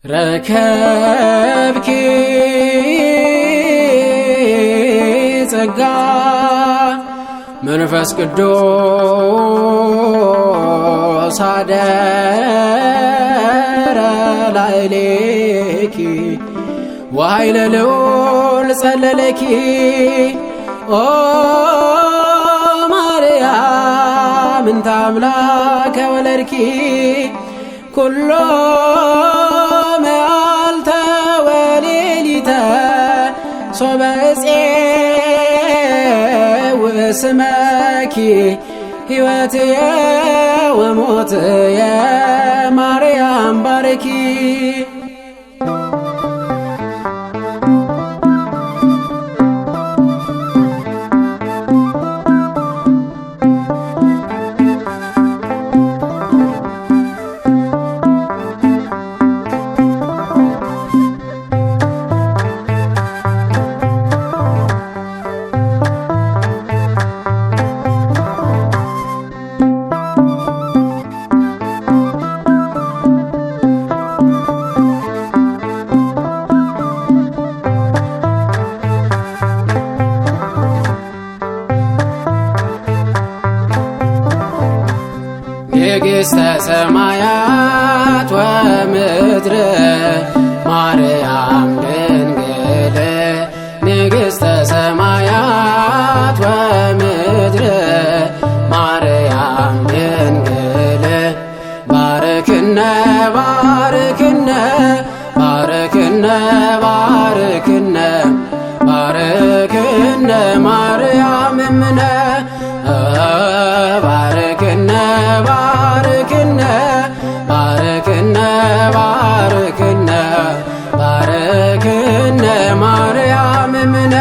ረከብኪ ጸጋ መንፈስ ቅዱስ አደረ ላዕሌኪ ወኃይለ ልዑል ጸለለኪ ኦ ማርያም እንተ አምላከ ወለድኪ ኩሎ መዓልተ ወሌሊተ ሶበ እፄውእ ስመኪ ሕይወትየ ወሞትየ ማርያም ባረኪ። ንግሥተ ሰማያት ወምድር ማርያም ድንግል ንግሥተ ሰማያት ወምድር ማርያም ድንግል ባርክነ ባርክነ ባርክነ ባርክነ ባርክነ ማርያም እምነ ባርክነ ባርክነ ባርክነ ባርክነ ባርክነ ማርያም እምነ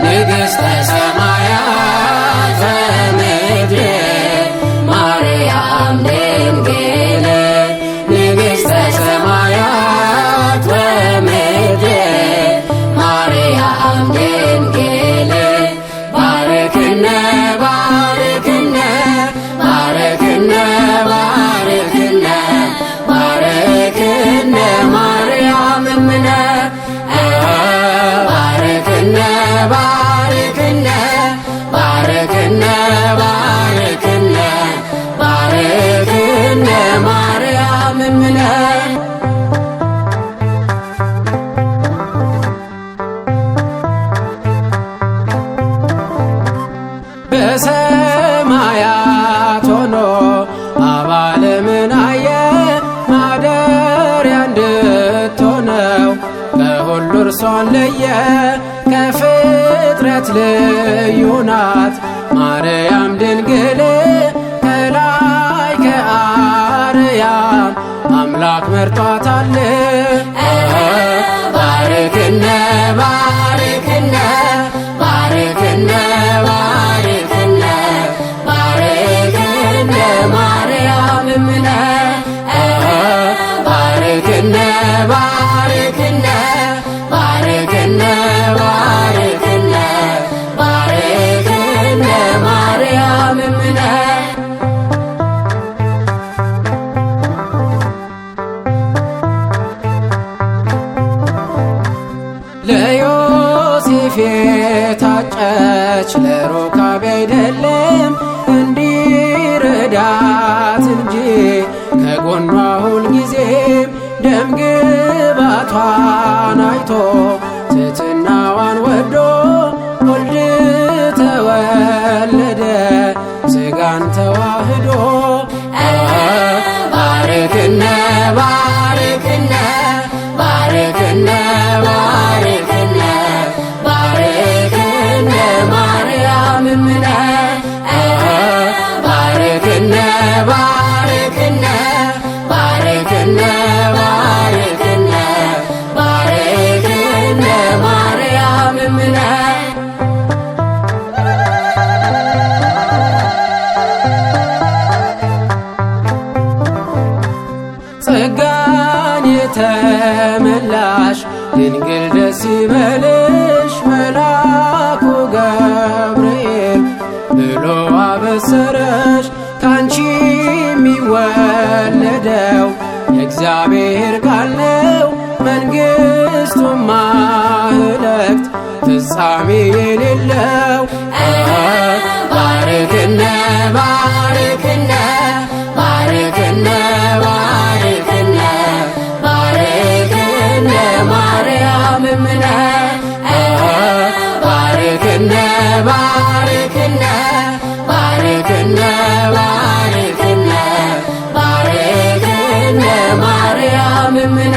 ንግሥተ ሰማያት ወምድር ማርያም ድንግል ንግሥተ ሰማያት ወምድር ማርያም ድንግል ባርክነ ባርክነ ባርክነ ባርክነ ባርክነ ማርያም እምነ ባርክነ ባርክነ ባርክነ ባርክነ ባርክነ ማርያም እምነ በሰማያት ሆኖ አባለምን አየ ማደሪያ እንድትሆነው ከሁሉ እርሷን ለየ ከፍጥረት ልዩ ናት ማርያም ድንግል ከላይ ከአርያም አምላክ መርጧታል። ባርክነ ባርክነ ባርክነ ባርክነ ባርክነ ማርያም እምነ ባርክነ ባርክነ ባርክነ ባርክነ ባርክነ ማርያም እምነ ለዮሴፍ የታጨች ለሩካቤ አይደለም እንዲረዳት እንጂ ከጎኗ ሁልጊዜም ደም ግባቷን አይቶ ትሕትናዋን ወዶ ወልድ ተወለደ ሥጋን ተዋህዶ ባርክነ ባርክነ ባርክነ ባርክነ ባርክነ ማርያም እምነ ባርክነ ባርክነ ባርክነ ባርክነ ባርክነ ማርያም እምነ ጸጋን የተመላሽ ድንግል ደስ ይበልሽ መልአኩ ገብርኤል ብሎ አበሰረሽ ካንቺ የሚወለደው የእግዚአብሔር ቃል ነው መንግሥቱም ማህለቅት ፍጻሜ የሌለው ባርክነ ባርክነ ባርክነ ባርክነ ባርክነ ማርያም እምነ ባርክነ ባርክነ ባርክነ ባርክነ ባርክነ ማርያም እምነ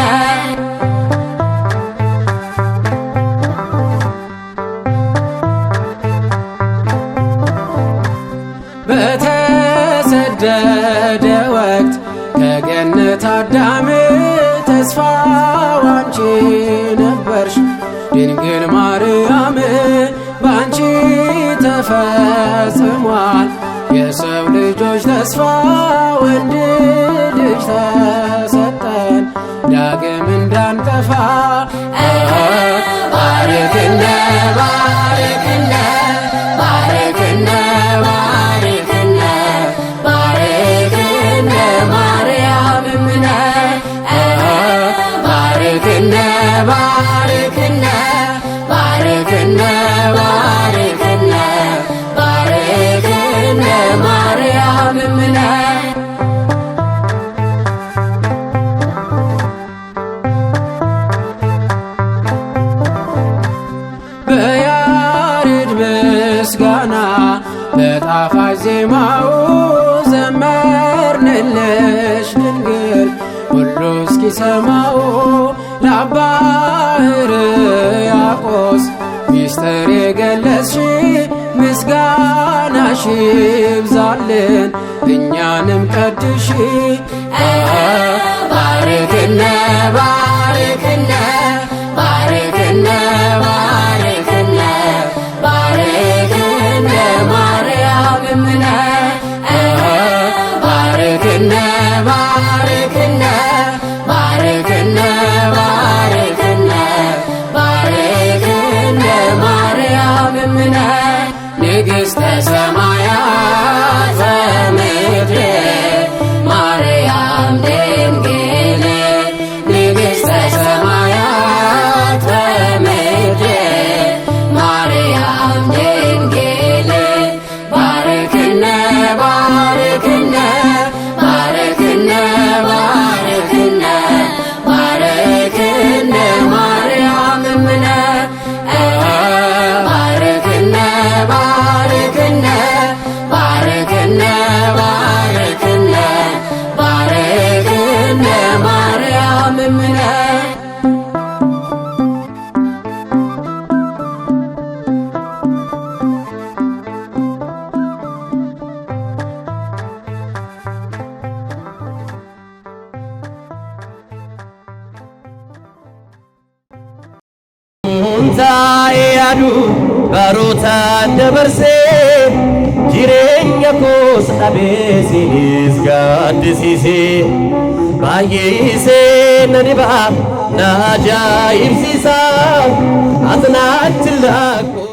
በተሰደደ ወቅት ከገነት አዳም ተስፋው አንቺ ነበርሽ ድንግል ማርያም ባንቺ ተፈጽሟል የሰው ልጆች ተስፋ ወንድ ልጅ ተሰጠን ዳግም እንዳንጠፋ ባርክነ ባርክነ ባርክነ ባርክነ ባርክነ ማርያም እምነ ባርክነ ባርክነ ባርክነ ባርክነ ባርክነ ማርያም እምነ በያሬድ ምስጋና በጣፋጭ ዜማው ዘመርንልሽ ድንግል ሁሉ እስኪሰማው ለአባ ሕርያቆስ ሚስጥር የገለጽሽ ምስጋናሽ ይብዛልን እኛንም ቀድሽ ባርክነ ባርክነ ባርክነ ባርክነ ባርክነ ማርያም እምነ ባርክነ ባርክነ ባርክነ ባርክነ ባርክነ ማርያም እምነ ንግሥተ ሰማያት ወምድር ማርያም ድንግል ንግሥተ ሰማያት ወምድር ማርያም ድንግል ባርክነ ባርክነ ባርክነ ባርክነ ባርክነ ማርያም እምነ ባርክነ ባርክነ ባርክነ ባርክነ ባርክነ ማርያም እምነ Taayadu baroota dabarsee jireenya koos dhabeesinis gaaddisiisee baay'isee na dhibaa na ajaa'ibsiisaa ati naatti lakkoo